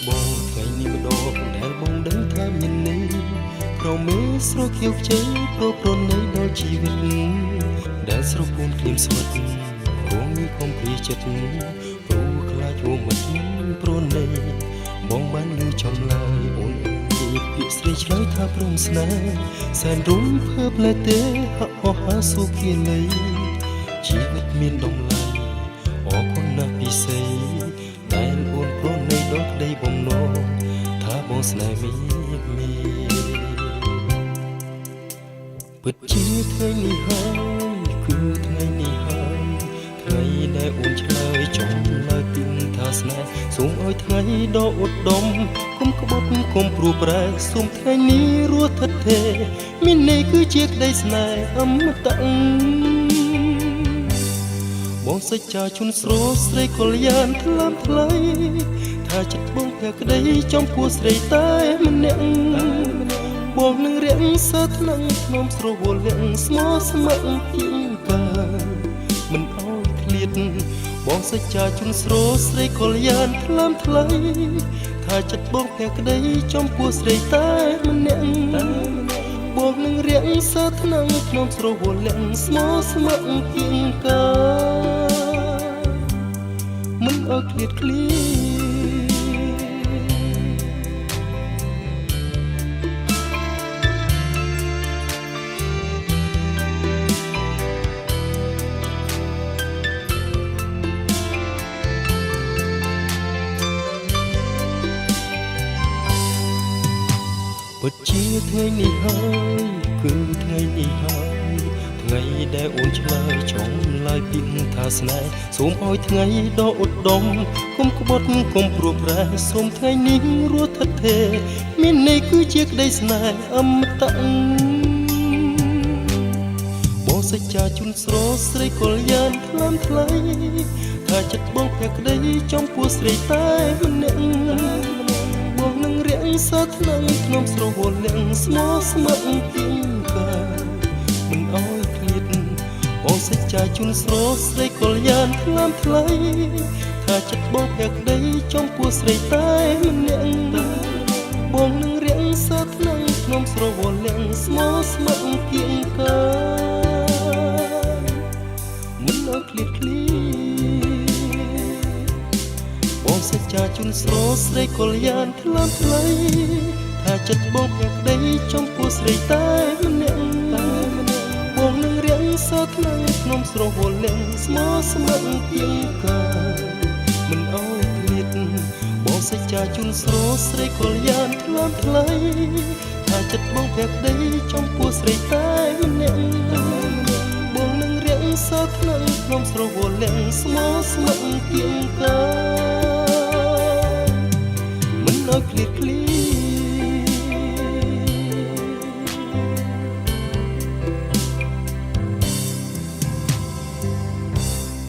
បងថ្ងៃនេះម្ដងដែលបងដឹងថាមាននេះប្រមេស្រខៀវខ្ចីប្រណីដល់ជីវិតដែលស្រពូនគ្លៀមស្វិតរងមានកុំព្រីចិត្តព្រោះខ្លាចវងមិនប្រណីបងបានលឺចំឡាយអូនពាក្យស្រីឆ្លើយថាព្រមស្នេហ៍សែនរុំភើបលែទេហាក់អស់ហាសុខៀលីជីវិតមានតម្លៃអរគុណណាស់ពិសេសដែលអូនប្រណីដល់ក្តីបំណងថាបងស្នេហ៍មីពិតជាថ្ងៃនេះហើយគឺថ្ងៃនេះហើយថ្ងៃដែលអូនឆ្លើយចំឡើយពីថាស្នេហ៍សូមឲ្យថ្ងៃដ៏ឧត្តមកុំក្បត់កុំព្រួប្រែសូមថ្ងៃនេះរស់ថិតថេរមានន័យគឺជាក្តីស្នេហ៍អមតៈបងសច្ចាជូនស្រោស្រីកល្យានថ្លាមថ្លៃថាចិត្តបងភក្តីចំពោះស្រីតែម្នាក់បងនឹងរៀងសើថ្នាំខ្ញុំស្រវល់លាក់ស្មោះស្ម័គ្រពីកាមិនអោយឃ្លាតបងសច្ចាជូនស្រោស្រីកល្យានថ្លាមថ្លៃថាចិត្តបងភក្តីចំពោះស្រីតែម្នាក់បងនឹងរៀងសើថ្នាំខ្ញុំស្រវល់លាក់ស្មោះស្ម័គ្រពីកាមិនអោយឃ្លាតឃ្លាពិតជាថ្ងៃនេះហើយគឺថ្ងៃនេះហើយថ្ងៃដែលអូនឆ្លើយចំឡើយពីថាស្នេហ៍សូមឲ្យថ្ងៃដ៏ឧត្តមកុំក្បត់កុំព្រួប្រែសូមថ្ងៃនេះរស់ថិតថេរមានន័យគឺជាក្តីស្នេហ៍អមតៈបងសច្ចាជូនស្រោស្រីកល្យានថ្លាមថ្លៃថាចិត្តបងភក្តីចំពោះស្រីតែម្នាក់បងនឹងរៀងសើថ្នាំខ្ញុំស្រវល់លាក់ស្មោះស្ម័គ្រពីកាមិនអោយឃ្លាតបងសច្ចាជូនស្រោស្រីកល្យានថ្លាមថ្លៃថាចិត្តបងភក្តីចំពោះស្រីតែម្នាក់បងនឹងរៀងសើថ្នាំខ្ញុំស្រវល់លាក់ស្មោះស្ម័គ្រពីកាមិនអោយឃ្លាតឃ្លាបងសច្ចាជូនស្រោស្រីកល្យានថ្លាមថ្លៃថាចិត្តបងភក្តីចំពោះស្រីតែម្នាក់បងនឹងរៀងសើថ្នាំខ្ញុំស្រវល់លាក់ស្មោះស្ម័គ្រពីកាមិនអោយឃ្លាតបងសច្ចាជូនស្រោស្រីកល្យានថ្លាមថ្លៃថាចិត្តបងភក្តីចំពោះស្រីតែម្នាក់បងនឹងរៀងសើថ្នាំខ្ញុំស្រវល់លាក់ស្មោះស្ម័គ្រពីកាមិនអោយឃ្លាតឃ្លា